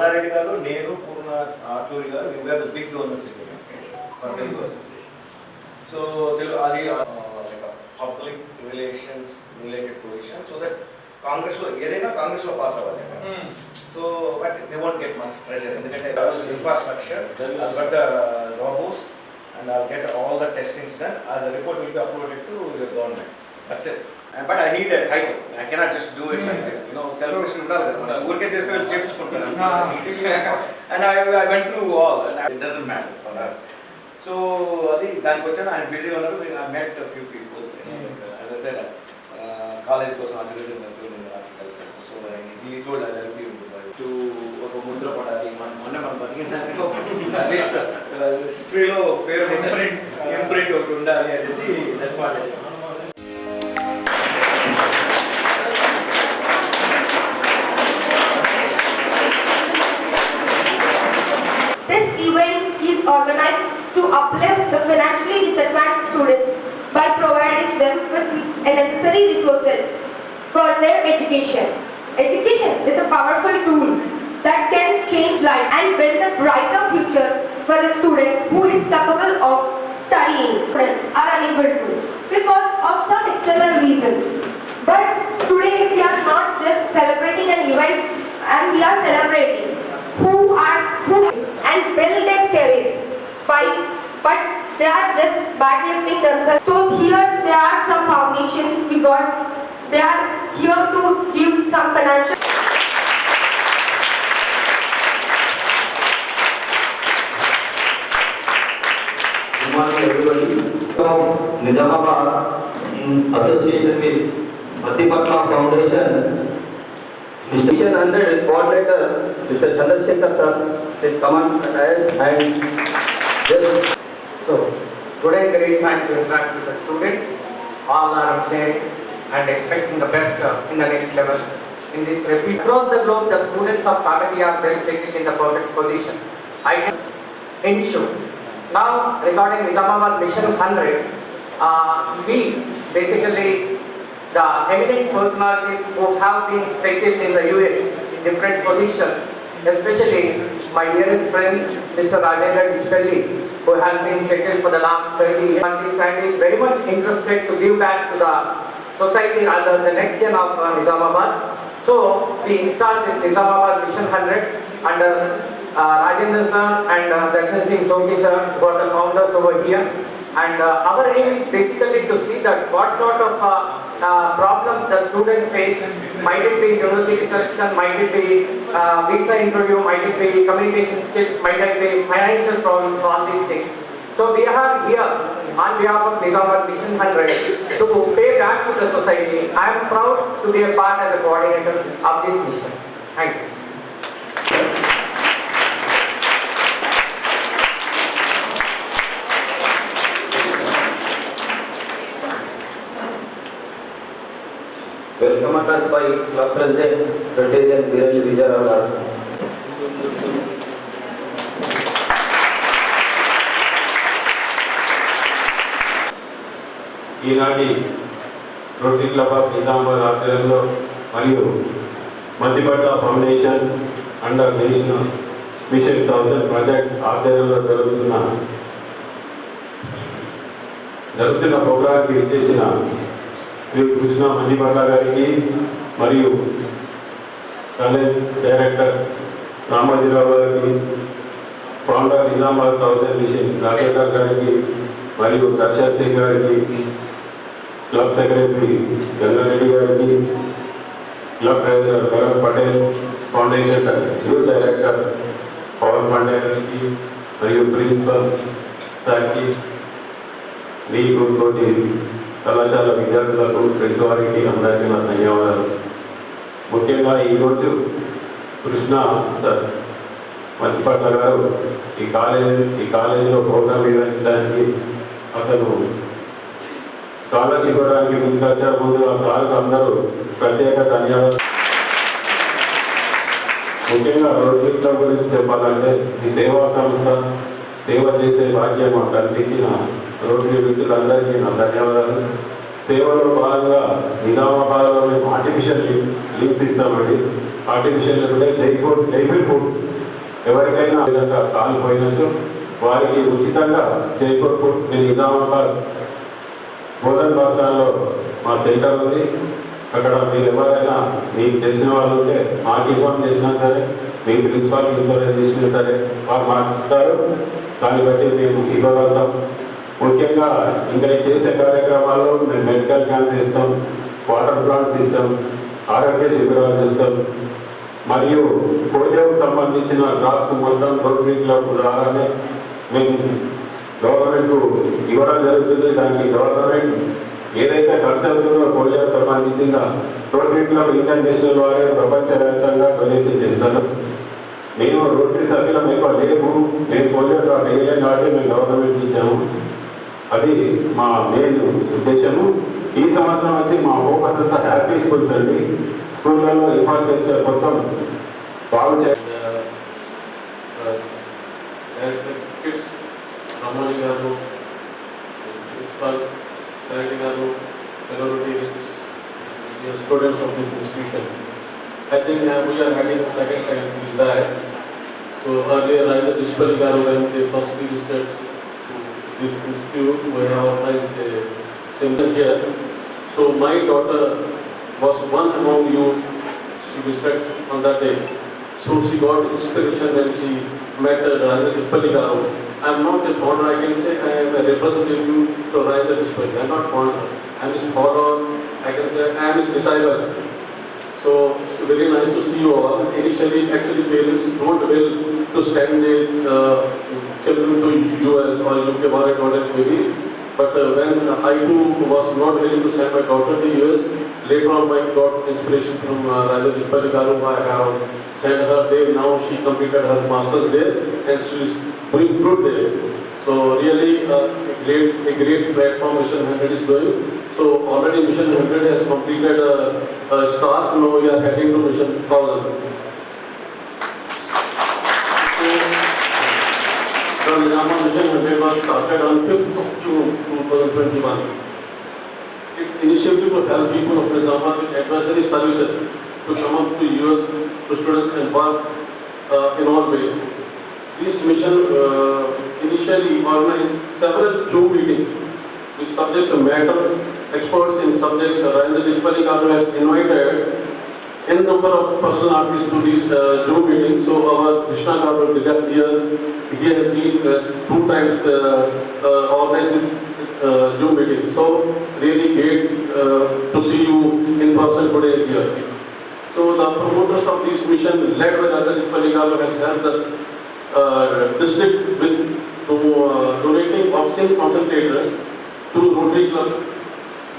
Jallareddy garu, Nenu, Purna, Arturi garu, we were the big donors in the for Telugu associations. So like a public relations related position, so that Congress pass avali. So but they won't get much pressure in the infrastructure. I'll get the robots and I'll get all the testings done. The report will be uploaded to your government. That's it. But I need a title. I cannot just do it like this. Selfish. And I went through all, and it doesn't matter for us. So I'm busy. I met a few people. As I said, college goes on. So he told us I'll be to Mudra Padari. At least history imprint. That's what it is. This event is organized to uplift the financially disadvantaged students by providing them with the necessary resources for their education. Education is a powerful tool that can change life and build a brighter future for a student who is capable of studying. Friends are unable to because of some external reasons. But today we are not just celebrating an event, and we are celebrating who and build their career but they are just backlifting themselves. So here there are some foundations we got. They are here to give some financial. Good morning everybody. From Nizamabad in association with Bharathi Foundation, Mission 100 coordinator Mr. Chandrasekhar sir is come on as and yes. So today great time to interact with the students. All are playing and expecting the best in the next level. In this repeat across the globe, the students of Bharathi are well settled in the perfect position. I can ensure. Now regarding Nizamabad Mission 100, we basically the eminent personalities who have been settled in the US in different positions, especially my dearest friend Mr. Rajendra, who has been settled for the last 30 years and is very much interested to give back to the society under the next gen of Nizamabad. So we installed this Nizamabad Mission 100 under Rajendra sir and Darshan Singh Soki sir, who are the founders over here. And our aim is basically to see that what sort of problems the students face, might it be university selection, might it be visa interview, might it be communication skills, might it be financial problems, all these things. So we are here on behalf of Nizamabad Mission 100 to pay back to the society. I am proud to be a part as a coordinator of this mission. Thank you. Welcome us by Club President President Virali Vijayaraj. ఈనాటి rotary club of Nizamabad ఆధ్వర్యంలో మరియు మధ్యపట్ల foundation under national mission 1000 project ఆధ్వర్యంలో జరుగుతున్న ప్రోగ్రాంకి ఇచ్చేసిన శ్రీ కృష్ణ మధ్యపట్ల గారికి మరియు కాలేజ్ డైరెక్టర్ రామాజీరావు గారికి, ఫౌండర్ నిజామాబాద్ 1000 మిషన్ రాజేందర్ గారికి మరియు దర్శన్ సింగ్ గారికి, క్లబ్ సెక్రటరీ గంగారెడ్డి గారికి, club treasurer Bharat Patel, foundation youth director Pavan Pandey గారికి మరియు ప్రిన్సిపల్ సార్కి, మీకు తోటి కళాశాల విద్యార్థులకు ప్రతి వారికి అందరికీ నా ధన్యవాదాలు. ముఖ్యంగా ఈరోజు కృష్ణ సార్ మధ్యపట్ల గారు ఈ కాలేజీలో ప్రోగ్రాం నిర్వహించడానికి అతను స్కాలర్షిప్ ఇవ్వడానికి ముందుకొచ్చారు. ముందు ఆ సార్కు అందరూ ప్రత్యేక ధన్యవాదాలు. ముఖ్యంగా రోడ్ల గురించి చెప్పాలంటే ఈ సేవా సంస్థ సేవ చేసే భాగ్యం మాకు కల్పించిన రోడ్డు వ్యక్తులందరికీ నా ధన్యవాదాలు. సేవలో భాగంగా నిజామాబాద్లో మేము ఆర్టిఫిషియల్ లీవ్స్ ఇస్తామండి. ఆర్టిఫిషియల్ అంటే లైఫ్ ఫుడ్ ఎవరికైనా విధంగా కాలిపోయినట్టు వారికి ఉచితంగా చేకూర్పు నిజామాబాద్ బోధన్ బస్ స్టాండ్లో మా సెంటర్ ఉంది. అక్కడ మీరు ఎవరైనా మీకు తెలిసిన వాళ్ళు ఉంటే మాకు ఇన్ఫార్మ్ చేసినా సరే, మీ ప్రిన్సిపాల్ ఇన్ఫార్మ్ చేసినా సరే వాళ్ళు మాకు చెప్తారు. దాన్ని బట్టి మేము ఇవ్వగలుగుతాం. ముఖ్యంగా ఇంకా చేసే కార్యక్రమాల్లో మేము మెడికల్ క్యాంప్ ఇస్తాం, వాటర్ ప్లాంట్స్ ఇస్తాం, ఆరోగ్య శిబిరాలు ఇస్తాం, మరియు పోలియోకు సంబంధించిన డ్రాప్స్ మొత్తం రోటరీ క్లబ్ ద్వారానే మేము గవర్నమెంట్కు ఇవ్వడం జరుగుతుంది. దానికి గవర్నమెంట్ ఏదైతే ఖర్చు అవుతుందో పోలియోకు సంబంధించిన రోటరీ క్లబ్ ఇంటర్నేషనల్ వారే ప్రపంచవ్యాప్తంగా డొనేషన్ చేస్తారు. మేము రోటరీ సభ్యులం ఎక్కువ లేవు, మేము పోలియో డ్రాప్ వేయలేం కాబట్టి మేము గవర్నమెంట్ ఇచ్చాము. అది మా మెయిన్ ఉద్దేశము. ఈ సంవత్సరం వచ్చి మా ఫోకస్ అంతా హ్యాపీ స్కూల్స్ అండి. స్కూళ్ళలో ఇన్ఫ్రాస్ట్రక్చర్ మొత్తం బాగు కిడ్స్ రమణి గారు, ప్రిన్సిపల్ సెక్రటరీ గారు, students of this institution. I think we are having the second time to use that. So earlier either Nishpal garu when they first visited this institute, we have organized a seminar here. So my daughter was one among you she visited on that day. So she got inspiration when she met Raja Nishpal garu. I am not a founder, I can say I am a representative to Raja Nishpal. I am not founder. I am his follower, I can say I am his disciple. So it's very nice to see you all. Initially, actually parents don't will to send their children to US or UK or whatever maybe. But when I too was not willing to send my daughter to US, later on I got inspiration from Raja Nishpal garu. I have sent her there. Now she completed her masters there and she is doing good there. So really a great platform Mission 100 is doing. So already Mission 100 has completed its task. Now we are heading to Mission 1000. So the Nizamabad Mission 100 was started on 5th of June 2021. Its initiative to help people of Nizamabad with advisory services to come up to US to students and work in all ways. This mission initially organized several Zoom meetings with subjects matter. Experts in subjects Raja Nishpal garu has invited n number of personalities to these Zoom meetings. So our Krishna garu, the guest here, he has been 2 times organized Zoom meeting. So really great to see you in person today here. So the promoters of this mission led by Raja Nishpal garu has helped the district with donating oxygen concentrators through Rotary Club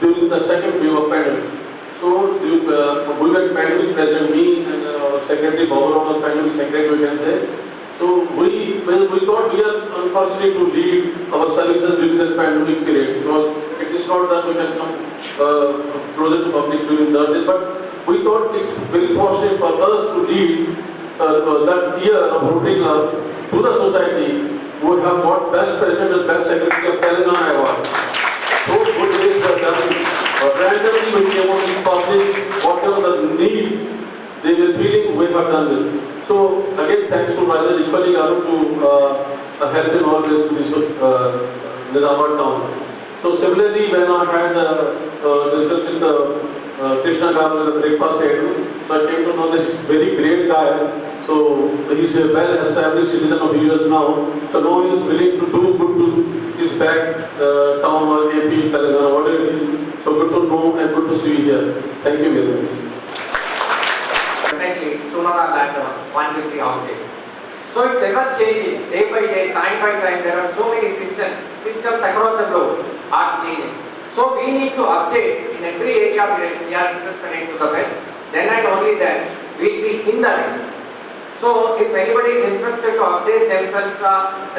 during the second wave of pandemic. So we were pandemic president, me and our secretary Bharathi was pandemic secretary, we can say. So we thought we are unfortunate to lead our services during the pandemic period, because it is not that we can come closer to public during that days, but we thought it's very fortunate for us to lead that year of Rotary Club to the society. We have got best president and best secretary of Telangana award. So good days were done. Randomly we came out in public, whatever the need they were feeling, we have done it. So again, thanks to Raja Nishpal garu to help in all this to this Nizamabad town. So similarly, when I had discussed with Krishna garu in the breakfast table, so I came to know this very great guy. So he's a well-established citizen of US now. So now he is willing to do good to his back town or AP, Telangana, whatever it is. So good to know and good to see you here. Thank you very much. Definitely, sooner or later, one will be outed. So it's ever changing, day by day, time by time. There are so many systems across the globe are changing. So we need to update in every area we are interested in to the best. Then and only then we'll be in the race. So if anybody is interested to update themselves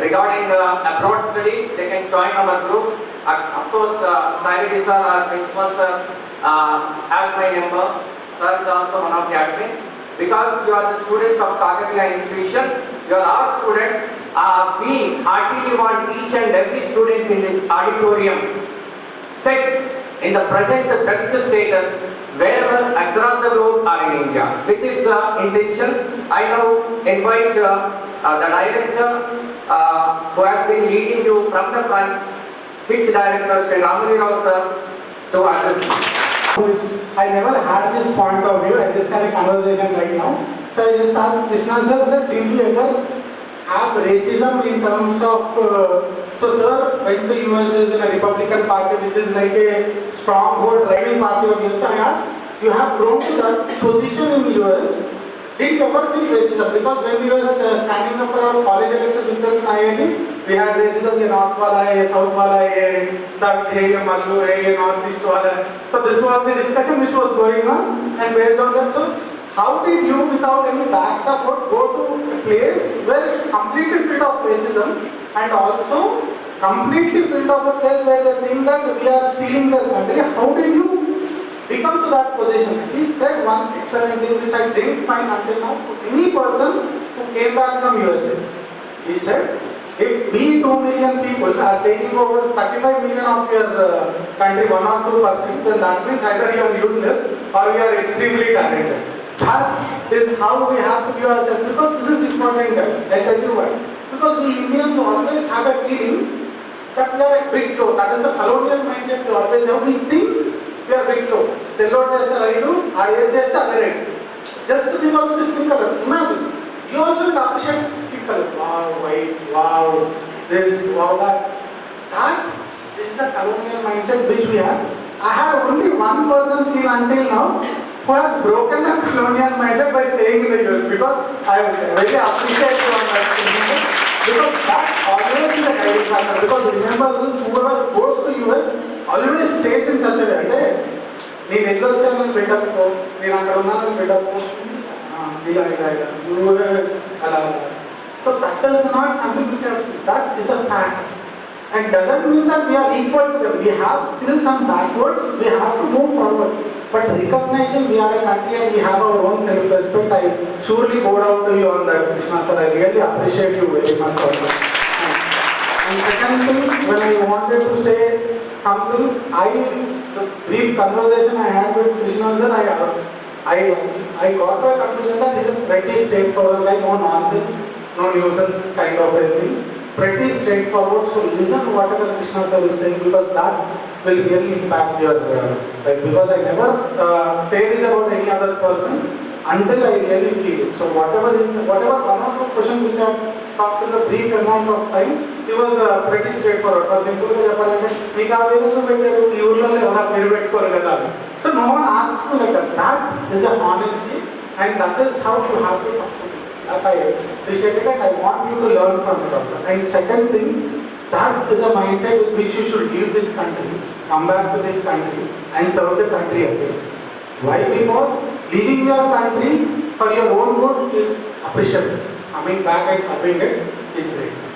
regarding abroad studies, they can join our group. Of course, Sairidi sir, our principal sir, has my number. Sir is also one of the admin. Because you are the students of Kakatiya institution, you are our students. We heartily want each and every student in this auditorium set in the present best status wherever across the globe or in India. With this intention, I now invite the director who has been leading you from the front, HITS director Sri Ramani Rao sir, to address you. I never had this point of view. I just had a conversation right now. So I just asked Krishna sir, did you ever have racism in terms of so sir went to US is in a Republican party which is like a stronghold driving party of US. So I asked, you have grown to that position in US. Did you ever feel racism? Because when we were standing up for our college elections itself in IIT, we had racism, the North wala hai, South wala hai, that hey, Mallu hai, Northeast wala. So this was the discussion which was going on, and based on that, so how did you, without any back support, go to a place where it's completely filled of racism, and also completely filled of a place where they think that we are stealing their country? How did you become to that position? He said one excellent thing which I didn't find until now to any person who came back from USA. He said, if we 2 million people are taking over 35 million of your country, 1 or 2%, then that means either you are useless or you are extremely talented. That is how we have to view ourselves, because this is important, guys. I'll tell you why. Because we Indians always have a feeling that we are a bit low. That is the colonial mindset we always have. We think we are bit low. Tellodu chesta rightu, adu chesta other right. Just because of the skin color. Imagine, you also appreciate skin color. Wow, white, wow, this, wow, that. This is a colonial mindset which we have. I have only one person seen until now who has broken the colonial mindset by staying in the US, because I very appreciate you on that thing. Because that always is a guiding factor. Because remember this, whoever goes to US always says in such a way, అంటే నేను ఎట్లా వచ్చానని buildup, నేను అక్కడ ఉన్నానని buildup, ఇలా అలా. So that is not something which I have seen. That is a fact. And doesn't mean that we are equal to them. We have still some backwards. We have to move forward. But recognizing we are a country and we have our own self-respect, I surely go down to you on that, Krishna sir. I really appreciate you very much for that. And second thing, when I wanted to say something, the brief conversation I had with Krishna sir, I got to a conclusion that it's a pretty straightforward, like no nonsense, no nuisance kind of a thing. Pretty straightforward. So listen whatever Krishna sir is saying, because that will really impact your life. Because I never say this about any other person until I really feel it. So whatever 1 or 2 questions which I have talked in the brief amount of time, it was pretty straightforward. For simple గా చెప్పాలంటే మీకు ఆ పేరు పెట్టారు, ఈ ఊర్లలో ఎవరైనా పేరు పెట్టుకోరు కదా. So no one asks me like that. That is a honesty, and that is how you have to talk to me. That I appreciate it, and I want you to learn from it also. And second thing, that is a mindset with which you should leave this country, come back to this country and serve the country again. Why? Because leaving your country for your own good is appreciable. Coming back and serving it is greatness.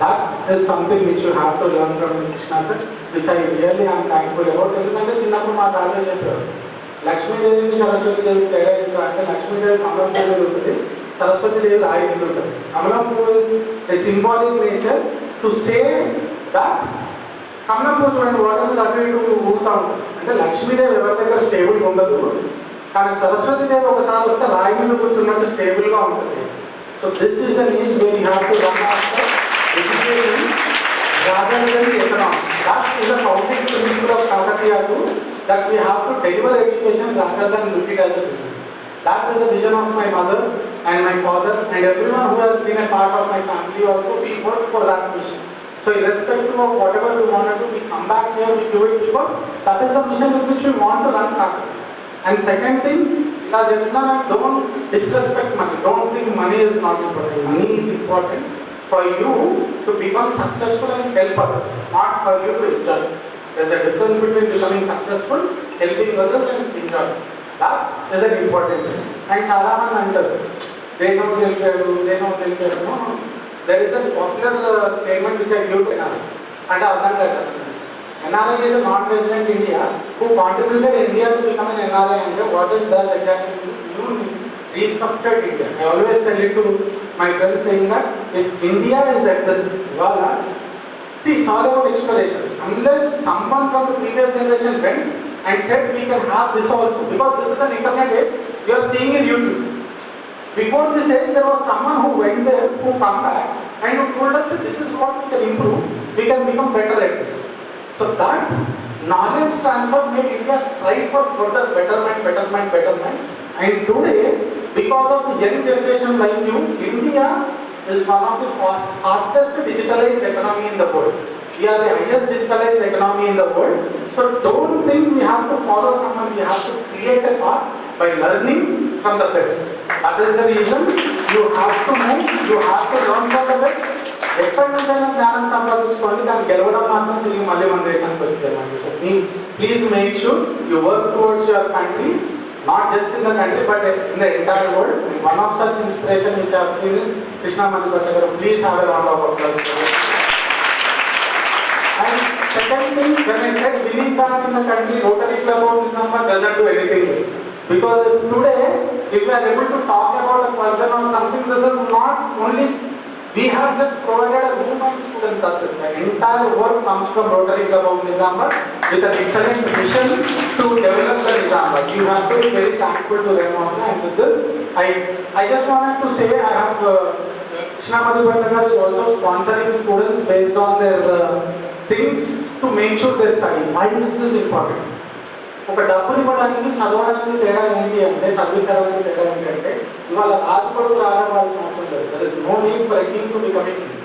That is something which you have to learn from Krishna sir, which I really am thankful about. ఎందుకంటే చిన్నప్పుడు మా తాతయ్య చెప్పారు, లక్ష్మీదేవికి సరస్వతీదేవి తేడా ఏంటో అంటే లక్ష్మీదేవి కమలం పువ్వు ఉంటుంది, సరస్వతీదేవి రాయి మీద ఉంటుంది. కమలం పువ్వు is a symbolic nature to say that కమలం పువ్వు చూడండి వాటర్ మీద అటు ఇటు ఊగుతూ ఉంటుంది. అంటే లక్ష్మీదేవి ఎవరి దగ్గర స్టేబుల్గా ఉండదు, కానీ సరస్వతీదేవి ఒకసారి వస్తే రాయి మీద కూర్చున్నట్టు స్టేబుల్గా ఉంటుంది. So this is an age where you have to run after education rather than economics. That is a founding principle of Kakatiya too, that we have to deliver education rather than look it as a business. That is the vision of my mother and my father and everyone who has been a part of my family also. We work for that mission. So irrespective of whatever we want to do, we come back here, we do it because that is the mission with which we want to run Kakatiya. And second thing, don't disrespect money. Don't think money is not important. Money is important for you to become successful and help others, not for you to enjoy. There is a difference between becoming successful, helping others and enjoy. That is an important thing. And చాలా మంది అంటారు దేశం గెలిపారు. No. There is a popular statement which I give to NRI. అంటే అర్థం కాదు. NRI is a non-resident India who contributed India to become an NRI. And what is that exactly? You restructured India. I always tell it to my friends saying that if India is at this Vala, See, it's all about exploration. Unless someone from the previous generation went and said we can have this also, because this is an internet age, you are seeing in YouTube. Before this age, there was someone who went there, who come back, and who told us this is what we can improve, we can become better at this. So that knowledge transfer made India strive for further betterment. And today, because of the young generation like you, India is one of the fastest digitalized economy in the world. We are the highest digitalized economy in the world. So don't think we have to follow someone, we have to create a path by learning from the best. That is the reason you have to move, you have to learn from the best. ఎక్కడి నుంచైనా జ్ఞానం సంపాదించుకోండి, దాన్ని గెలవడం మాత్రం తిరిగి మళ్ళీ మన దేశానికి వచ్చి so please make sure you work towards your country, not just in the country but in the entire world. One of such inspiration which I have seen is Krishna Madhubhagaru. Please have a round of applause. And second thing, when I said winning back in the country, Rotary Club of Nizamabad doesn't do anything else. Because today, if we are able to talk about a person or something, this is not only we have just provided a room and students, that's it. The entire work comes from Rotary Club of Nizamabad with an excellent mission to develop the Nizamabad. You have to be very thankful to them also. And with this, I just wanted to say I have Krishna Madhubhagaru is also sponsoring students based on their things to make sure they study. Why is this important? ఒక డబ్బులు ఇవ్వడానికి చదవడానికి తేడా ఏంటి అంటే చదివించడానికి తేడా ఏంటంటే ఇవాళ రాజుపడు రావాల్సిన అవసరం లేదు. There is no need for a king to become a king.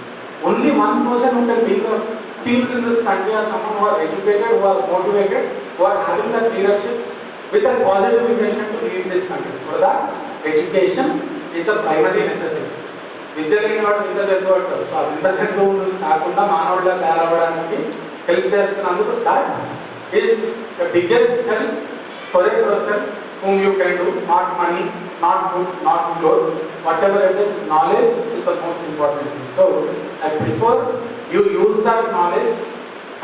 Only one person who can be the kings in this country or someone who are educated, who are motivated, who are having that leaderships with a positive intention to lead this country. For that education is the primary necessity. విద్య లేని వాడు విద్య చదువు అంటారు. So ఆ విద్య చదువు నుంచి కాకుండా మానవుడిగా తయారవ్వడానికి హెల్ప్ చేస్తున్నందుకు that is the biggest help for a person whom you can do, not money, not food, not clothes, whatever it is, knowledge is the most important thing. So I prefer you use that knowledge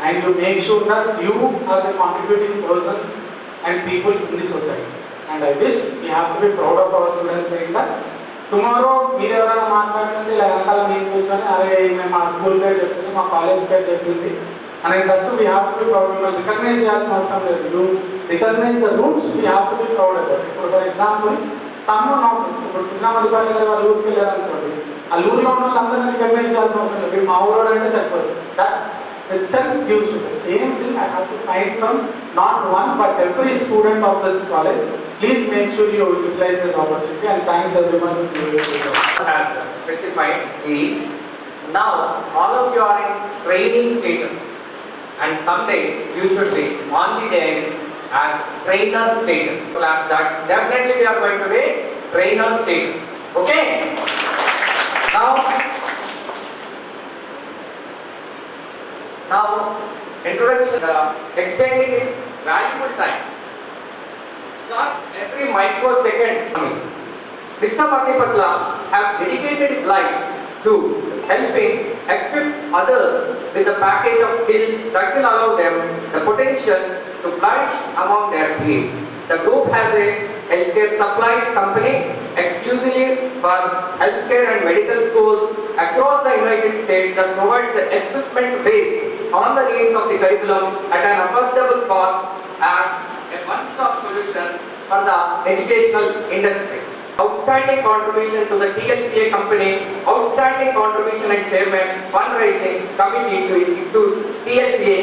and you make sure that you are the contributing persons and people in the society. And I wish we have to be proud of our students saying that tomorrow మీరు ఎవరైనా మాట్లాడుతుంది వెనకాల మీరు కూర్చొని అరే మేము మా school పేరు చెప్పింది, మా కాలేజ్ పేరు చెప్పింది అనేటట్టు we have to be proud. Recognize చేయాల్సిన అవసరం లేదు. You recognize the roots, we have to be proud about. ఇప్పుడు ఫర్ ఎగ్జాంపుల్ సమ్మన్ ఆఫీస్, ఇప్పుడు కృష్ణ మధుపాటి గారు వాళ్ళ ఊరికి వెళ్ళారు అనుకోండి, ఆ ఊరిలో ఉన్న వాళ్ళందరినీ రికగ్నైజ్ చేయాల్సిన అవసరం లేదు. మా ఊరోడు అంటే సరిపోదు. That itself gives you the same thing I have to find from not one but every student of this college. Please make sure you utilize this opportunity and thanks everyone who gave it. Has specified is now all of you are in training status. And someday you should be on the days as trainer status. So that definitely we are going to be trainer status. Okay? Now introduction, extending is valuable time. Sucks every microsecond. Mr. Madhupatla has dedicated his life to helping equip others with a package of skills that will allow them the potential to flourish among their peers. The group has a healthcare supplies company exclusively for healthcare and medical schools across the United States that provides the equipment based on the needs of the curriculum at an affordable cost as a one-stop solution for the educational industry. Outstanding contribution to the TLCA company, outstanding contribution and chairman, fundraising committee to TLCA.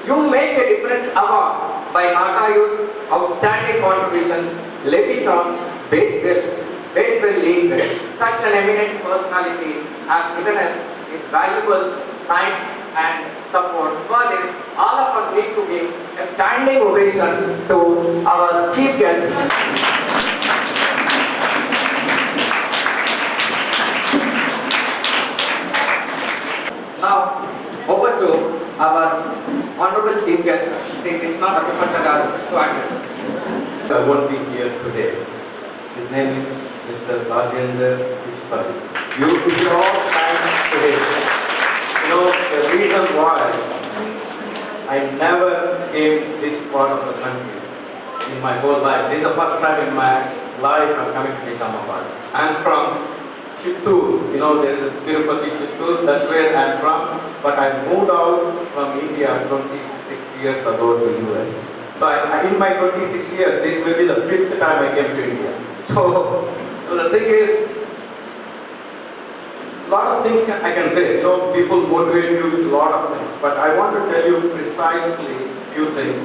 You make a difference award by Nata Youth, outstanding contributions, Leviton, Baseball League. Such an eminent personality has given us his valuable time and support. For this, all of us need to give a standing ovation to our chief guest. Now, over to our honorable chief guest, Sri Krishna Madhupatagaru, to address. I won't be here today. His name is Mr. Rajendra Pichpalli. You all stand today. You know, the reason why I never came this part of the country in my whole life. This is the first time in my life I'm coming to Nizamabad. I'm from Chittoor, there is a Tirupati Chittoor, that's where I'm from, but I moved out from India 26 years ago to US. So in my 26 years, this may be the 5th time I came to India. So the thing is, a lot of things I can say, people motivate you with a lot of things, but I want to tell you precisely a few things.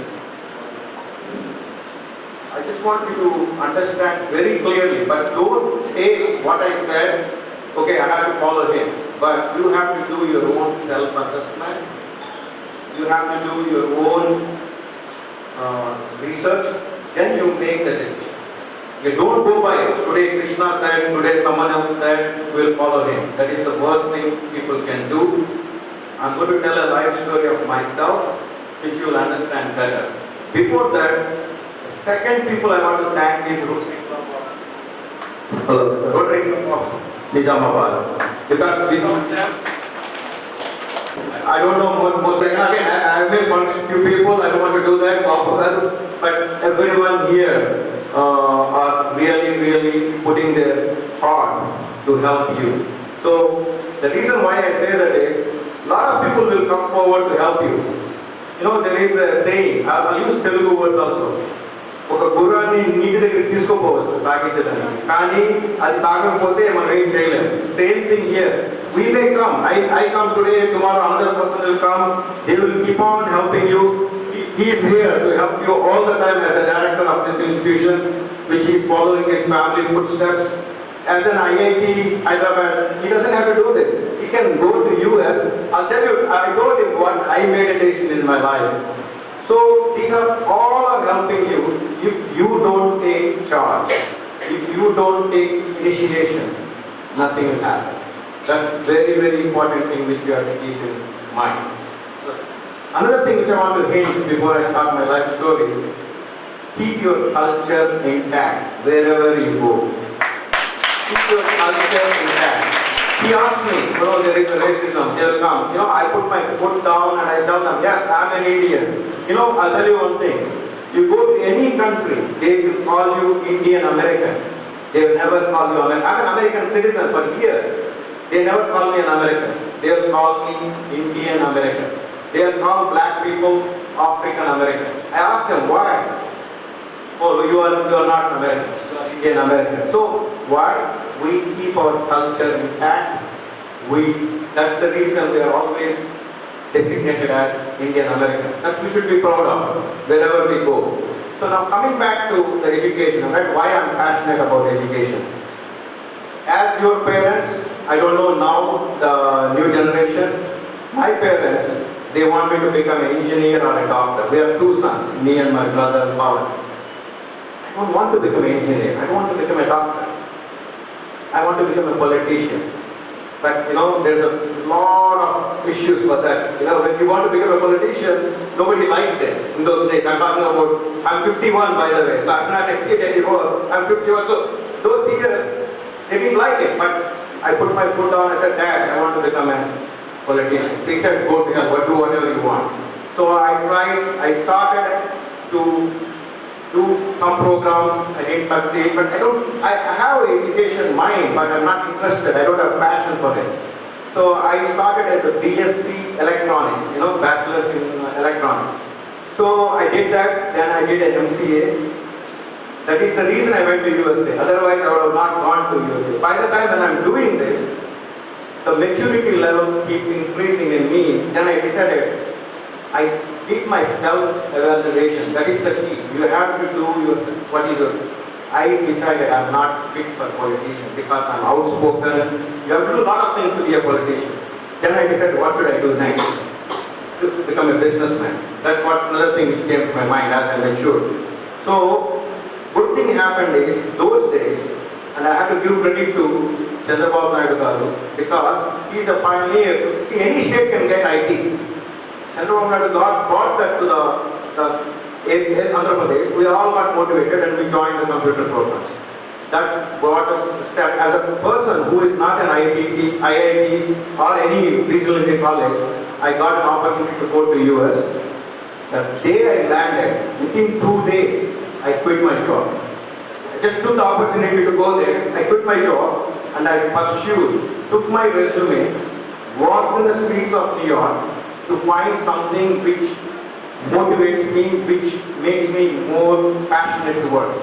I just want you to understand very clearly, but don't take what I said, okay, I have to follow him. But you have to do your own self-assessment. You have to do your own research. Then you make the decision. You don't go by it. Today Krishna said, today someone else said, we'll follow him. That is the worst thing people can do. I'm going to tell a life story of myself, which you will understand better. Before that, the second people I want to thank is Rotary Club of Nizamabad. Because without them, I don't know most again, I have made a few people, I don't want to do that, but everyone here are really putting their heart to help you. So the reason why I say that is, a lot of people will come forward to help you. There is a saying, I'll use Telugu words also. ఒక గుర్రాన్ని నీటి దగ్గర తీసుకోపోవచ్చు తాగించడానికి, కానీ అది తాగకపోతే మనం ఏం చేయలేము. Same thing here. We may come. I come today, tomorrow another person will come. They will keep on helping you. He is here to help you all the time as a director of this institution, which he is following his family footsteps. As an IIT Hyderabad, he doesn't have to do this. He can go to US. I'll tell you, I told him what I meditation in my life. So these are all are helping you. If you don't take charge, if you don't take initiation, nothing will happen. That's very important thing which you have to keep in mind. So, another thing which I want to hint before I start my life story, keep your culture intact wherever you go. Keep your culture intact. He asked me, there is a racism, they'll come. I put my foot down and I tell them, yes, I'm an Indian. I'll tell you one thing. You go to any country, they will call you Indian American. They will never call you American. I'm an American citizen for years. They never call me an American. They will call me Indian American. They will call black people African American. I asked them, why? Oh, you are not American, you are Indian American. So why? We keep our culture intact. That's the reason we are always designated as Indian Americans. That we should be proud of wherever we go. So now coming back to the education, why I'm passionate about education. As your parents, I don't know now the new generation, my parents, they want me to become an engineer or a doctor. We have 2 sons, me and my brother Pawan. I don't want to become an engineer. I don't want to become a doctor. I want to become a politician. But there's a lot of issues for that. When you want to become a politician, nobody likes it in those days. I'm 51 by the way, so I'm not a kid anymore. I'm 51. So those years, they didn't like it. But I put my foot down. I said, Dad, I want to become a politician. So he said, go to hell, do whatever you want. So I tried. I started to do some programs. I didn't succeed, but I have an education mind, but I'm not interested. I don't have passion for it. So I started as a BSc electronics, bachelor's in electronics. So I did that, then I did an MCA. That is the reason I went to USA. Otherwise, I would have not gone to USA. By the time when I'm doing this, the maturity levels keep increasing in me. Then I decided, I did my self-evaluation. That is the key. You have to do I decided I'm not fit for politician because I'm outspoken. You have to do a lot of things to be a politician. Then I decided, what should I do next? To become a businessman. That's another thing which came to my mind as I matured. So, good thing happened is, those days, and I have to give credit to Chandrababu Naidu Garu because he's a pioneer. See, any state can get IT. Chandrababu Naidu brought that to the Andhra Pradesh. We all got motivated and we joined the computer programs. That brought us a step. As a person who is not an IIT or any regional college, I got an opportunity to go to US. The day I landed, within 2 days, I quit my job. I just took the opportunity to go there. I quit my job. and I pursued, took my resume, walked in the streets of New York to find something which motivates me, which makes me more passionate to work.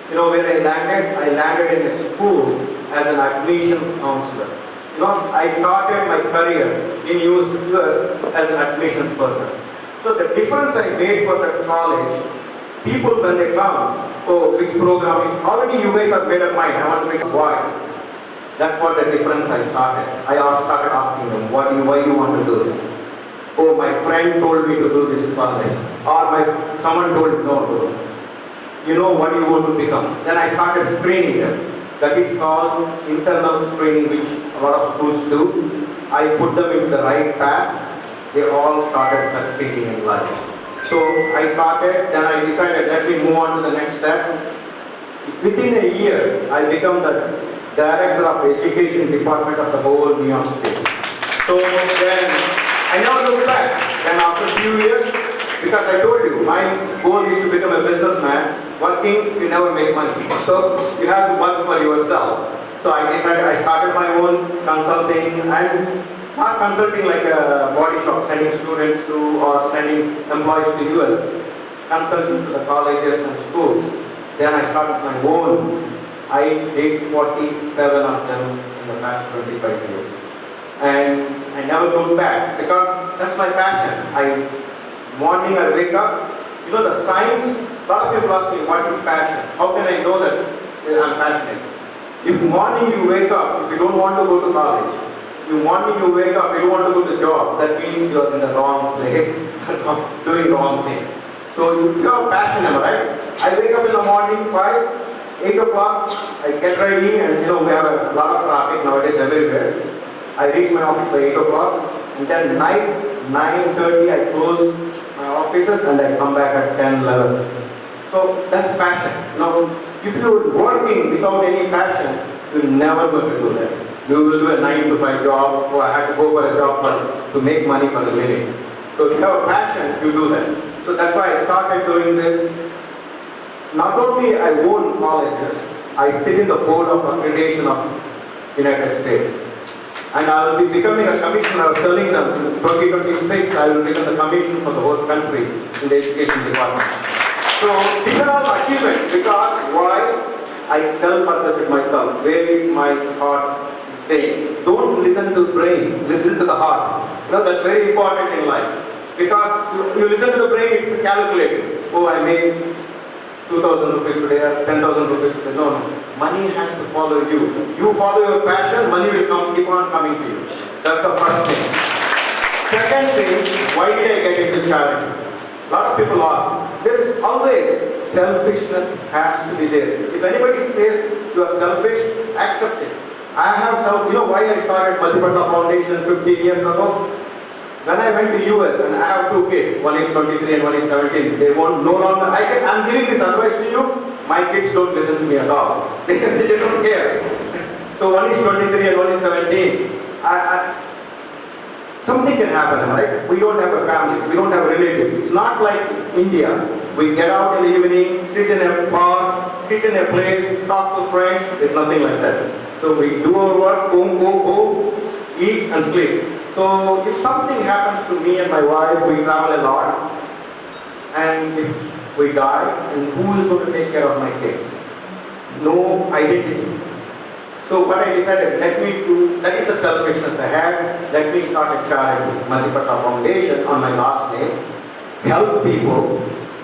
You know, where I landed in a school as an admissions counselor. You know, I started my career in US as an admissions person. So the difference I made for the college, people when they come, oh, which program, already you guys have made up mind, I want to make a why. That's what the difference I started. I started asking them, why you want to do this? Oh, my friend told me to do this college. Or someone told no. You know what you want to become. Then I started screening them. That is called internal screening, which a lot of schools do. I put them into the right path. They all started succeeding in life. So I started, then I decided, let me move on to the next step. Within a year, I became the Director of Education Department of the whole New York State. So then, I never looked back. Then after a few years, because I told you, my goal is to become a businessman. Working, you never make money. So you have to work for yourself. So I decided, I started my own consulting, and not consulting like a body shop, sending students to or sending employees to US, consulting to the colleges and schools. Then I started my own. I did 47 of them in the past 25 years. And I never looked back because that's my passion. Morning I wake up, you know the science, a lot of people ask me, what is passion? How can I know that I'm passionate? If morning you wake up, if you don't want to go to college, if morning you wake up, you don't want to go to job, that means you are in the wrong place, doing wrong thing. So if you are passionate, right? I wake up in the morning, 8 o'clock, I get ready, and you know we have a lot of traffic nowadays everywhere. I reach my office by 8 o'clock, and then night, 9:30, I close my offices and I come back at 10, 11. So that's passion. Now, if you're working without any passion, you're never going to do that. You will do a 9 to 5 job, or I have to go for a job to make money for a living. So if you have a passion, you do that. So that's why I started doing this. Not only I own colleges, I sit in the board of accreditation of United States. And I will be becoming a commissioner. I was telling them, in 2026, I will become the commissioner for the whole country in the education department. So these are all achievements because why? I self-assessed myself. Where is my heart saying? Don't listen to the brain, listen to the heart. You know, that's very important in life. Because you listen to the brain, it's calculated. Oh, I made 2,000 rupees today or 10,000 rupees today. No. Money has to follow you. You follow your passion, money will keep on coming to you. That's the first thing. Second thing, why did I get into charity? A lot of people ask. There is always selfishness has to be there. If anybody says you are selfish, accept it. I have you know why I started Bharathi Foundation 15 years ago? When I went to US and I have 2 kids, one is 23 and one is 17, they won't no longer, I'm giving this advice to you, my kids don't listen to me at all. They don't care. So one is 23 and one is 17. Something can happen, right? We don't have a family, we don't have relatives. It's not like India. We get out in the evening, sit in a park, sit in a place, talk to friends. There's nothing like that. So we do our work, go, eat and sleep. So if something happens to me and my wife, we travel a lot, and if we die, and who is going to take care of my kids? No identity. So what I decided, let me do, that is the selfishness I had, let me start a charity, Bharathi Foundation, on my last name, help people.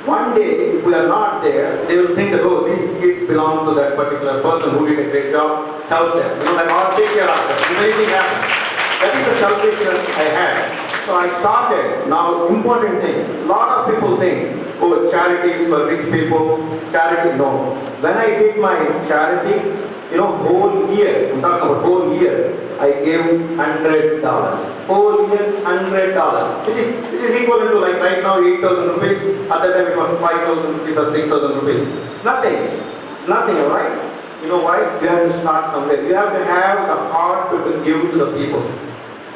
One day, if we are not there, they will think that, oh, these kids belong to that particular person who did a great job, help them. You know, like, I'll take care of them. If anything happens. That is the selfishness I had. So I started. Now, important thing, a lot of people think, oh, charity is for rich people, charity, no. When I did my charity, you know, whole year, I'm talking about whole year, I gave $100. Whole year, $100. Which is equivalent to like right now 8,000 rupees. At that time it was 5,000 rupees or 6,000 rupees. It's nothing. It's nothing, alright? You know why? You have to start somewhere. You have to have the heart to give to the people.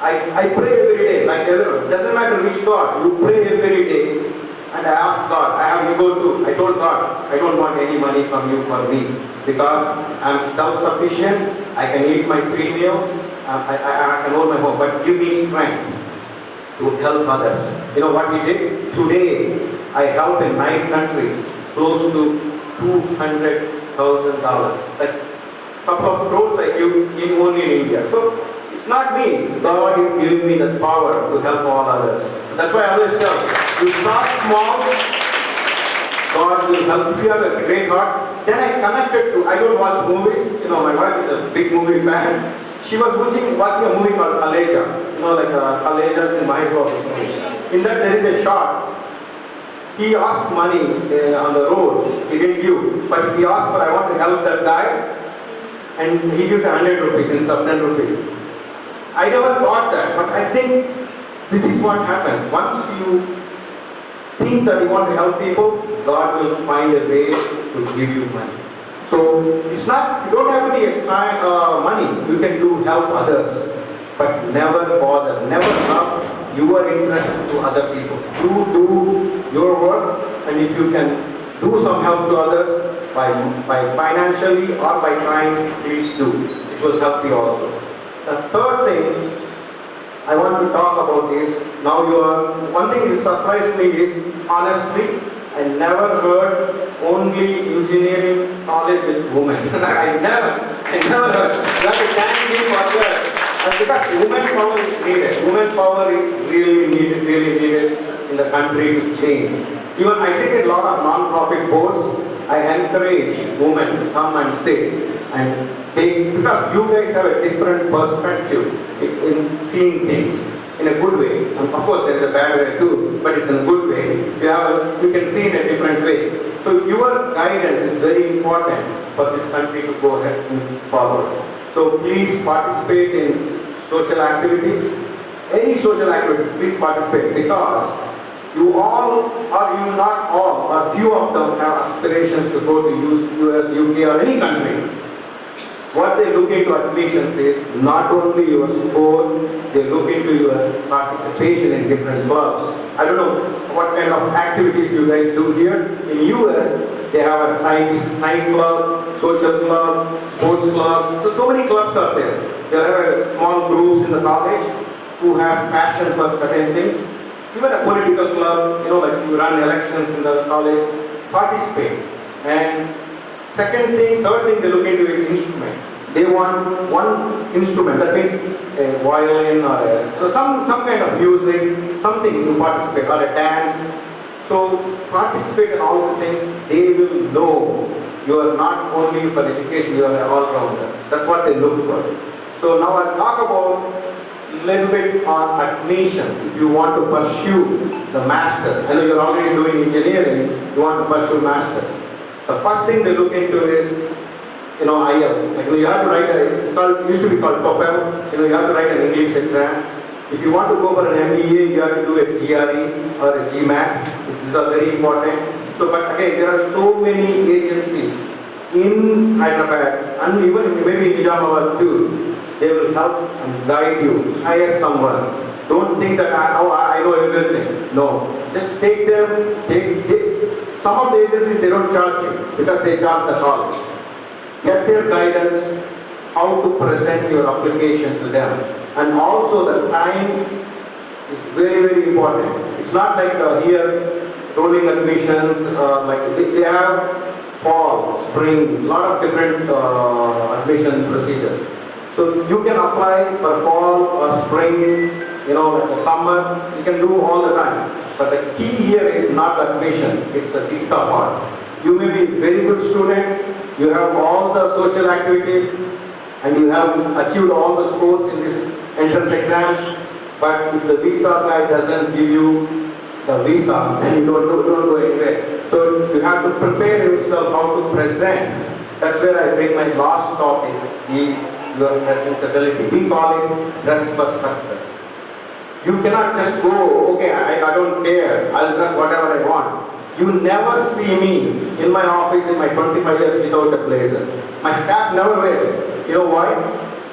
I pray every day, like everyone. Doesn't matter which God, you pray every day. And I asked God, I told God, I don't want any money from you for me because I'm self-sufficient, I can eat my 3 meals, I can own my home, but give me strength to help others. You know what he did? Today, I help in 9 countries, close to $200,000. Like couple of crores I give in only in India. So it's not me, God is giving me the power to help all others. So that's why I always tell you start small, God will help. If you have a great heart, then I connected to, I don't watch movies, you know, my wife is a big movie fan. She was watching a movie called Kaleja, you know, like Kaleja in my movie. In that there is a shot. He asked money on the road, he didn't give, but he asked for, I want to help that guy, and he gives 100 rupees instead of 10 rupees. I never thought that, but I think this is what happens. Once you think that you want to help people, God will find a way to give you money. So it's not, you don't have to be money, you can do help others, but never bother, never love your interest to other people. You do your work, and if you can do some help to others, by financially or by trying, please do. It will help you also. The third thing I want to talk about is, one thing that surprised me is, honestly, I never heard only engineering college with women. I never heard. You have to thank me for that. And because women power is needed. Women power is really needed in the country to change. Even I sit in a lot of non-profit boards. I encourage women to come and sit and take, because you guys have a different perspective in seeing things in a good way. And of course there's a bad way too, but it's in a good way. You can see in a different way. So your guidance is very important for this country to go ahead and forward. So please participate in social activities, any social activities, please participate, because you all, or you not all, or few of them have aspirations to go to US, UK or any country. What they look into admissions is not only your score, they look into your participation in different clubs. I don't know what kind of activities you guys do here. In US, they have a science club, social club, sports club. So many clubs are there. They have small groups in the college who have passion for certain things. Even a political club, you know, like you run elections in the college, participate. And third thing they look into is instrument. They want one instrument, that means a violin or some kind of music, something to participate, or a dance. So participate in all these things, they will know you are not only for education, you are an all-rounder. That's what they look for. So now I'll talk about a little bit on admissions. If you want to pursue the masters, I know you're already doing engineering, you want to pursue masters. The first thing they look into is, IELTS. Like, you have to write used to be called TOEFL. You have to write an English exam. If you want to go for an MBA, you have to do a GRE or a GMAT. These are very important. So, but again, there are so many agencies in Hyderabad and even maybe in Nizamabad too. They will help and guide you. Hire someone. Don't think that I know everything. No. Just take them. Some of the agencies, they don't charge you because they charge the college. Get their guidance, how to present your application to them. And also the time is very, very important. It's not like here, rolling admissions, like they have fall, spring, lot of different admission procedures. So you can apply for fall or spring, like summer, you can do all the time. But the key here is not admission, it's the visa part. You may be a very good student, you have all the social activities, and you have achieved all the scores in this entrance exams, but if the visa guy doesn't give you the visa, then you don't go anywhere. So you have to prepare yourself how to present. That's where I bring my last topic, is your presentability. We call it dress for success. You cannot just go, okay, I don't care, I'll dress whatever I want. You never see me in my office in my 25 years without a blazer. My staff never wears. You know why?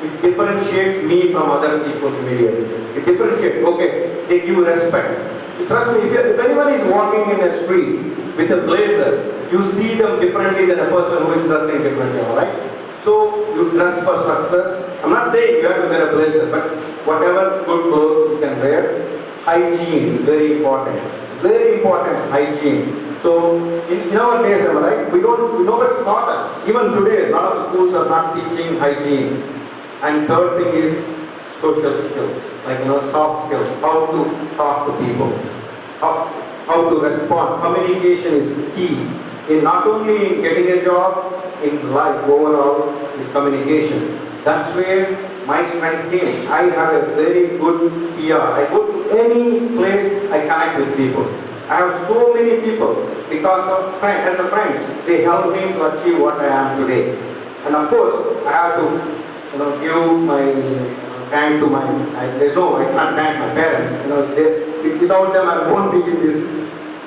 It differentiates me from other people immediately. It differentiates, okay, they give respect. Trust me, if anyone is walking in a street with a blazer, you see them differently than a person who is dressing differently, alright? So, you dress for success. I'm not saying you have to wear a blazer, but whatever good clothes you can wear, hygiene is very important. Very important, hygiene. So, in our days, am I right? Nobody taught us. Even today, a lot of schools are not teaching hygiene. And third thing is social skills, like soft skills, how to talk to people, how to respond. Communication is key in not only in getting a job, in life overall is communication. That's where my strength came. I have a very good PR. I go to any place, I connect with people. I have so many people because of as a friends, they help me to achieve what I am today. And of course, I have to give my thank to I can't thank my parents. Without them, I won't be in this,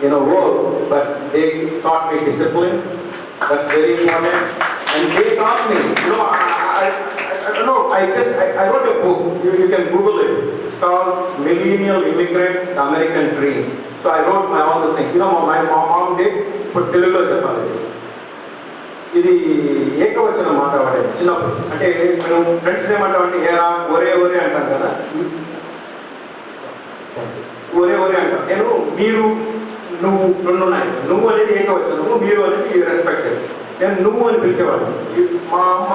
world. But they taught me discipline. That's very important. And they taught me, I don't know. I wrote a book. You can Google it. It's called Millennial Immigrant: The American Dream. So I wrote all the things. My mom did for Telugu Japali. ఇది ఏకవచనం మాట వాడేది చిన్నప్పుడు. అంటే మనం friends ఏమంటామంటే ఏరా ఒరే ఒరే అంటాం కదా, ఒరే ఒరే అంటాం. నేను మీరు నువ్వు నున్నున్నాయి. నువ్వు అనేది ఏకవచనము, మీరు అనేది రెస్పెక్టెడ్. నేను నువ్వు అని పిలిచేవాడు. మా అమ్మ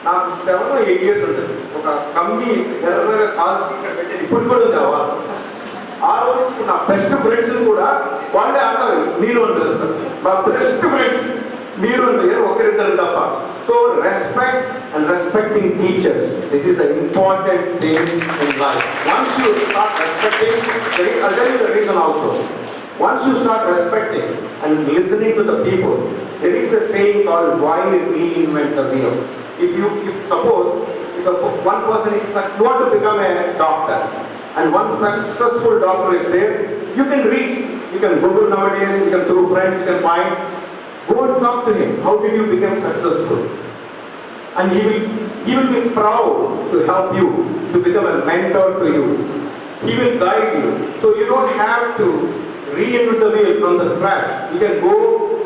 నాకు 7 or 8 years ఉంటుంది. ఒక కమ్మి ఎర్రగా కాల్చి ఇక్కడ పెట్టేది ఇప్పుడు కూడా ఉంది. ఆ రోజు నా బెస్ట్ ఫ్రెండ్స్ కూడా వాళ్ళే అంటారు మీరు అని పిలుస్తారు. మా బెస్ట్ ఫ్రెండ్స్ మీరు అంటే ఒకరిద్దరు తప్ప. So respect and respecting teachers, this is the important thing in life. Once you start respecting, I'll tell you the reason also. Once you start respecting and listening to the people, there is a saying called why reinvent the wheel. If suppose one person is you want to become a doctor and one successful doctor is there, you can reach, you can Google nowadays, you can through friends, you can find. Go and talk to him. How did you become successful? And he will be proud to help you, to become a mentor to you. He will guide you. So you don't have to reinvent the wheel from the scratch. You can go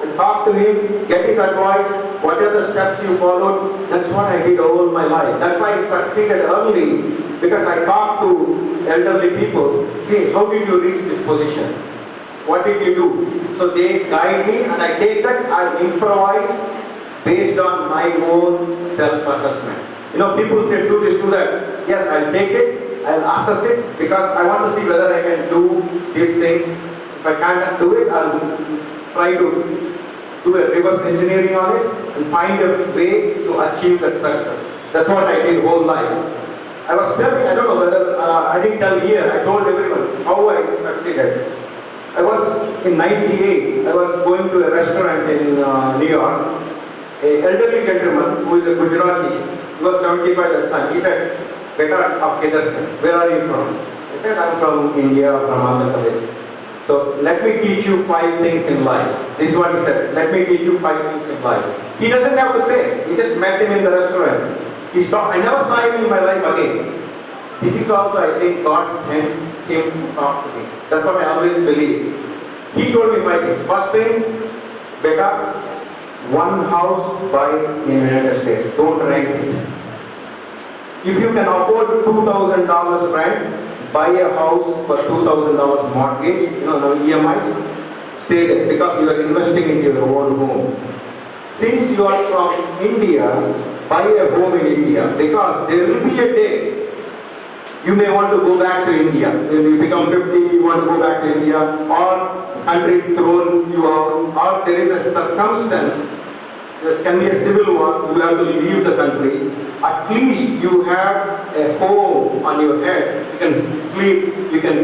and talk to him, get his advice, what are the steps you followed. That's what I did all my life. That's why I succeeded early, because I talked to elderly people. Hey, how did you reach this position? What did you do? So they guide me and I take that, I improvise based on my own self-assessment. People say do this, do that. Yes, I'll take it, I'll assess it, because I want to see whether I can do these things. If I can't do it, I'll try to do a reverse engineering on it and find a way to achieve that success. That's what I did whole life. I was telling, I don't know whether, I didn't tell here, I told everyone how I succeeded. I was in 98, I was going to a restaurant in New York. A elderly gentleman who is a Gujarati, he was 75 at the time. He said, "Beta, aap kidhar se? Where are you from?" I said, "I'm from India, from Andhra Pradesh." So let me teach you 5 things in life. This is what he said. Let me teach you 5 things in life. He doesn't have to say. He just met him in the restaurant. He stopped. I never saw him in my life again. This is also, I think, God sent him to talk to me. That's what I always believe. He told me 5 things. First thing, beta, one house buy in United States. Don't rent it. If you can afford $2,000 rent, buy a house for $2,000 mortgage, EMIs, stay there, because you are investing into your own home. Since you are from India, buy a home in India, because there will be a day you may want to go back to India. When you become 50, you want to go back to India, or country thrown you out, or there is a circumstance, there can be a civil war, you have to leave the country. At least you have a home on your head. You can sleep, you can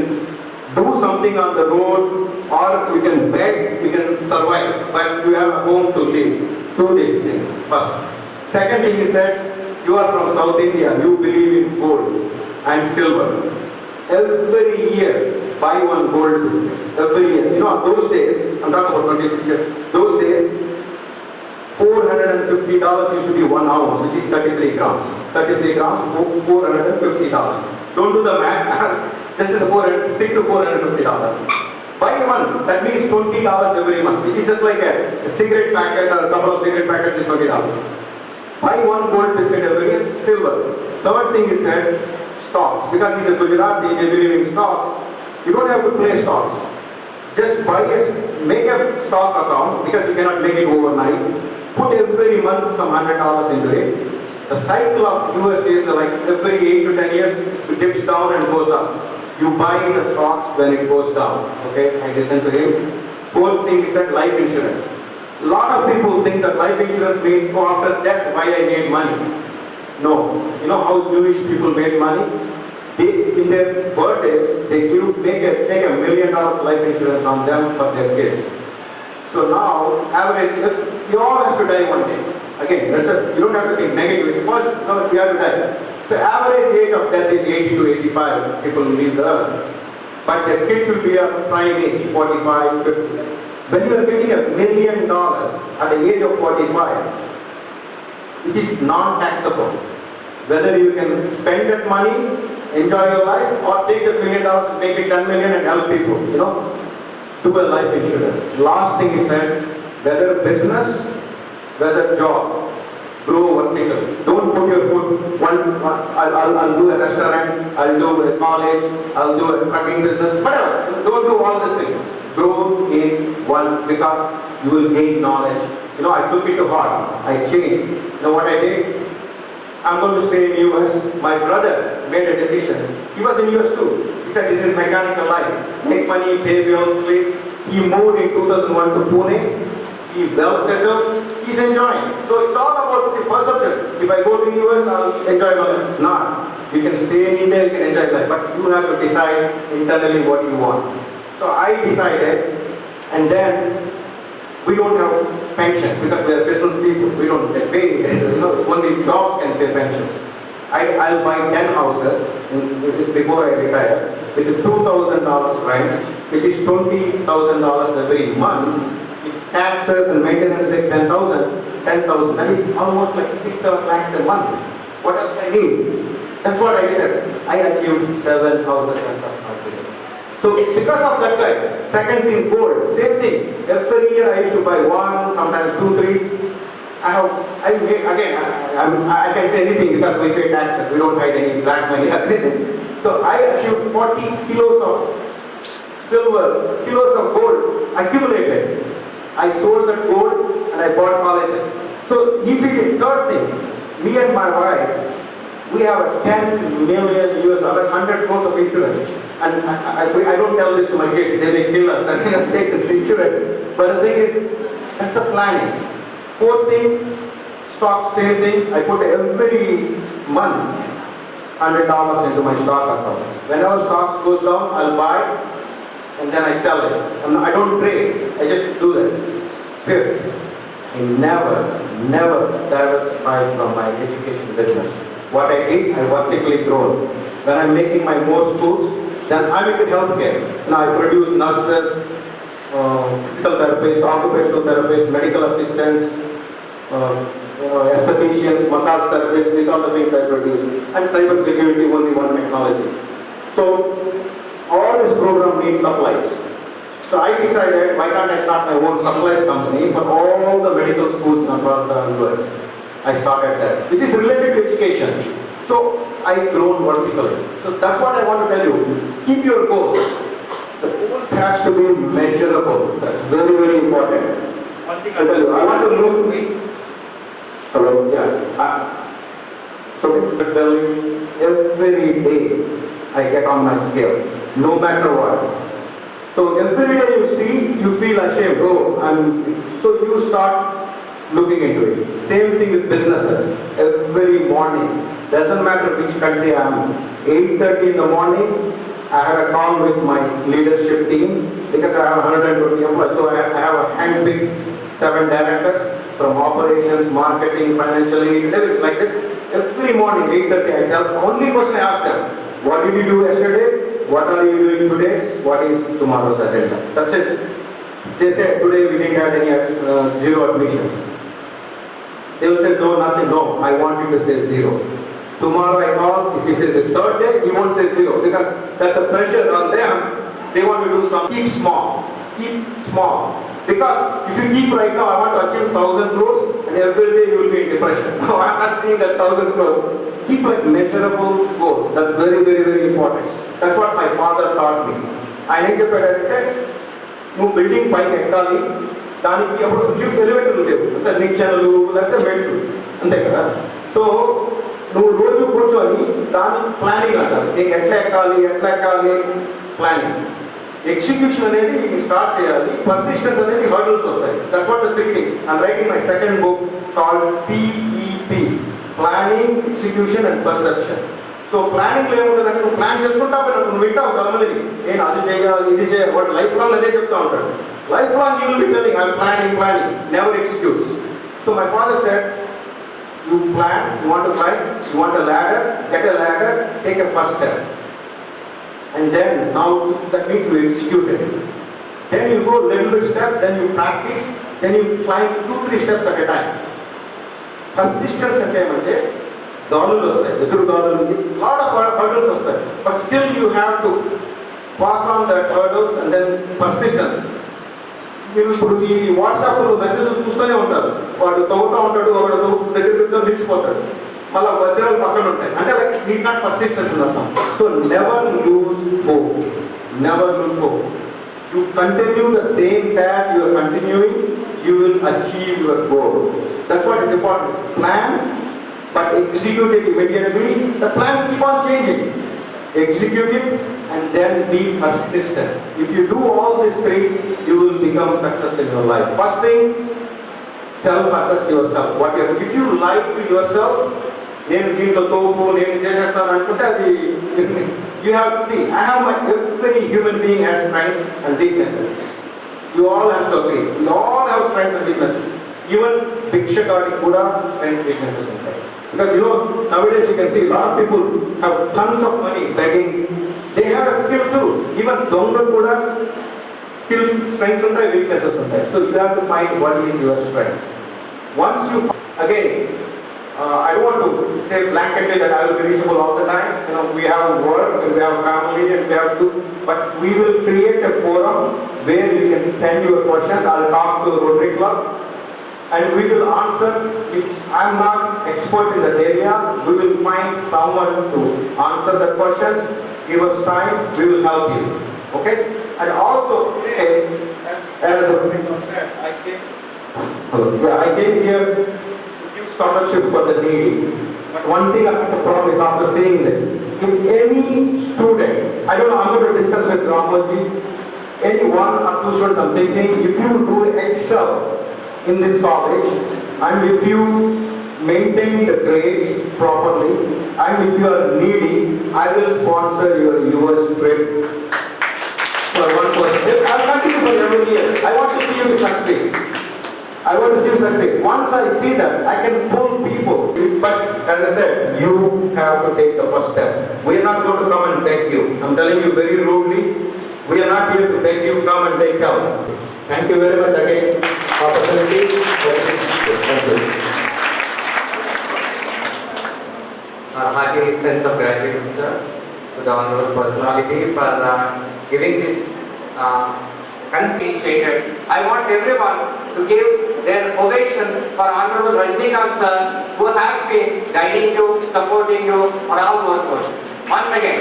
do something on the road, or you can beg, you can survive, but you have a home to live. Do these things first. Second thing is that you are from South India, you believe in gold and silver. Every year, buy one gold biscuit. Every year. Those days, I'm talking about 26 years, those days, $450 $50 used to be 1 ounce, which is 33 grams. 33 grams, $450. Don't do the math. This is stick to $450. Buy one, that means $20 every month, which is just like a cigarette packet or a couple of cigarette packets is $20. Buy one gold biscuit every year, silver. Third thing is that stocks. Because he's a Gujarati, they believe in stocks. You don't have to play stocks. Just make a stock account because you cannot make it overnight. Put every month some $100 into it. The cycle of US is like every 8 to 10 years, it dips down and goes up. You buy the stocks when it goes down. Okay, I listen to him. Fourth thing is that life insurance. A lot of people think that life insurance means, oh, after death, why I need money? No. You know how Jewish people made money? In their birthdays, they take $1 million life insurance on them for their kids. So now, average, you all have to die one day. Again, you don't have to think negative. It's first, no, we have to die. So average age of death is 80 to 85. People will leave the earth. But their kids will be a prime age, 45, 50. When you are getting $1 million at the age of 45, which is non-taxable, whether you can spend that money, enjoy your life, or take that $1 million and make it 10 million and help people, do a life insurance. Last thing is that whether business, whether job, grow vertically. Don't put your foot I'll do a restaurant, I'll do a college, I'll do a trucking business, whatever. Don't do all these things. Grow in one because you will gain knowledge. I took it to heart. I changed. You know what I did? I'm going to stay in US. My brother made a decision. He was in US too. He said, this is mechanical life. Make money, pay bills, sleep. He moved in 2001 to Pune. He's well settled. He's enjoying. So it's all about perception. If I go to US, I'll enjoy my life. It's not. You can stay in India, you can enjoy life. But you have to decide internally what you want. So I decided, and then we don't have pensions because we are business people. We don't get paid. Only jobs can pay pensions. I'll buy 10 houses before I retire with $2,000 rent, which is $20,000 every month. If taxes and maintenance take 10,000, that is almost like 6-7 lakhs a month. What else I need? That's what I did. I achieved 7 houses and stuff. So because of that guy, second thing, gold, same thing. Every year I used to buy 1, sometimes 2, 3. I can say anything because we pay taxes. We don't hide any black money or anything. So I achieved 40 kilos of silver, kilos of gold accumulated. I sold that gold and I bought colleges. So if it is third thing, me and my wife, we have a 10 million US, 100 crores of insurance. And I don't tell this to my kids, they may kill us and take this insurance. But the thing is, that's a planning. Fourth thing, stock, same thing. I put every month $100 into my stock account. Whenever stocks goes down, I'll buy and then I sell it. And I don't trade, I just do that. Fifth, I never diversified from my education business. What I did, I vertically grown. When I'm making my more schools, then I'm into healthcare. Now I produce nurses, physical therapists, occupational therapists, medical assistants, estheticians, massage therapists. These are the things I produce. And cyber security, only one technology. So all this program needs supplies. So I decided, why can't I start my own supplies company for all the medical schools across the US. I started that, which is related to education. So I've grown vertically. So that's what I want to tell you. Keep your goals. The goals has to be measurable. That's very, very important. One thing I tell you, I want to lose weight. Hello, yeah. So every day I get on my scale, no matter what. So every day you see, you feel ashamed. So you start looking into it. Same thing with businesses. Every morning, doesn't matter which country I am, 8:30 in the morning, I have a call with my leadership team because I have 120 employees. So I have a handpicked 7 directors from operations, marketing, financially, everything like this. Every morning, 8:30, I tell, only question I ask them, what did you do yesterday? What are you doing today? What is tomorrow's agenda? That's it. They say, today we didn't have any 0 admissions. They will say, no, nothing, no, I want you to say 0. Tomorrow I call, if he says the third day, he won't say 0 because that's a pressure on them. They want to do something. Keep small. Keep small. Because if you keep right now, I want to achieve 1,000 crores and every day you will be in depression. No, I'm not saying that 1,000 crores. Keep like measurable goals. That's very, very, very important. That's what my father taught me. I need to నువ్వు building పైకి ఎక్కాలి దానికి అప్పుడు ఎలివేటర్లు లేవు అంటే నిచ్చెనలు లేకపోతే మెట్లు అంతే కదా సో నువ్వు రోజు కూర్చొని దాని ప్లానింగ్ అంటారు నీకు ఎట్లా ఎక్కాలి ప్లానింగ్ ఎగ్జిక్యూషన్ అనేది స్టార్ట్ చేయాలి పర్సిస్టెన్స్ అనేది హర్డల్స్ వస్తాయి that's what the thinking I'm writing my second book called PEP planning execution and perception so planning ఏముంటుందంటే నువ్వు ప్లాన్ చేసుకుంటావు నువ్వు వింటావు చాలా మందికి నేను అది చేయాలి ఇది చేయాలి వాడు లైఫ్ లాంగ్ అదే చెప్తా ఉంటాడు life long you will be telling I'm planning never executes so my father said you plan, you want to climb, you want a ladder, get a ladder, take a first step. And then, now that means you execute it. Then you go little bit step, then you practice, then you climb 2-3 steps at a time. Persistence ante mante, dollars vastayi, edu dollars undi, lot of hurdles vastayi. But still you have to pass on that hurdles and then persistence. మీరు ఇప్పుడు ఈ వాట్సాప్లో message చూస్తూనే ఉంటారు వాడు తవ్వుతూ ఉంటాడు వాడు దగ్గర నిలిచిపోతాడు మళ్ళీ వజ్రాలు పక్కన ఉంటాయి అంటే లైక్ ఈజ్ నాట్ పర్సిస్టెన్స్ అర్థం so never lose hope you continue the same path you are continuing you will achieve your goal that's what is important plan but execute it immediately the plan keep on changing execute it and then be persistent. If you do all these three, you will become success in your life. First thing, self-assess yourself. If you like yourself, you have to see, every human being has strengths and weaknesses. You all have to agree. We all have strengths and weaknesses. Even Bhikshakari Kuda strengths and weaknesses in life. Because nowadays you can see a lot of people have tons of money begging. They have a skill too. Even Donga Kuda skills, strengths and weaknesses on that. So you have to find what is your strengths. Once you again, I don't want to say blanketly that I will be reachable all the time. We have work and we have family and we have to, but we will create a forum where you can send your questions. I'll talk to the Rotary Club. And we will answer. If I am not expert in that area, we will find someone to answer the questions. Give us time, we will help you. Okay? And also today, as I came here to give scholarship for the needy. But one thing I have to promise after saying this, if any student, I don't know, I'm going to discuss with Ramoji, any one or two students I'm thinking, if you do excel in this college and if you maintain the grades properly and if you are needy, I will sponsor your US trip for one person. I'll continue for every year. I want to see you succeed. Once I see that, I can pull people. But as I said, you have to take the first step. We are not going to come and beg you. I'm telling you very rudely, we are not here to beg you, come and take help. Thank you very much again. Opportunity. Thank you. Our hearty sense of gratitude, sir, to the honorable personality for giving this initiative. I want everyone to give their ovation for Honorable Rajnikant sir, who has been guiding you, supporting you on all your courses. Once again,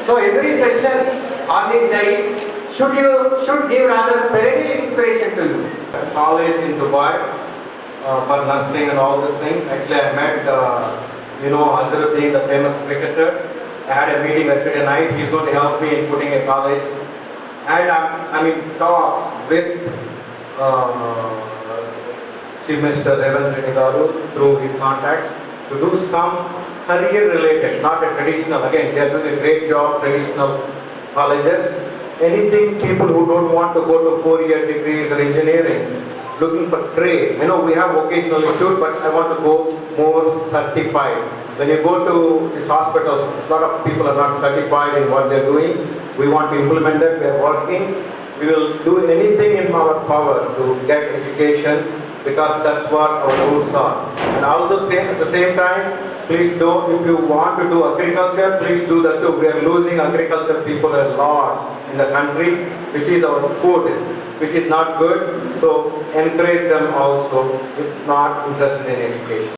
so every session on these days should give rather perennial inspiration to you. College in Dubai for nursing and all these things. Actually, I met Azharuddin, the famous cricketer. I had a meeting yesterday night. He's going to help me in putting a college. And I'm in talks with Chief Minister Revanth Reddy Garu through his contacts to do some career related, not a traditional. Again, they are doing a great job, traditional colleges. Anything people who don't want to go to 4-year degrees or engineering, looking for trade. We have vocational institute, but I want to go more certified. When you go to these hospitals, a lot of people are not certified in what they're doing. We want to implement that. We are working. we will do anything in our power to get education, because that's what our roots are. And also at the same time, please don't, if you want to do agriculture, please do that too. We are losing agriculture people a lot in the country, which is our food, which is not good. So encourage them also, if not interested in education.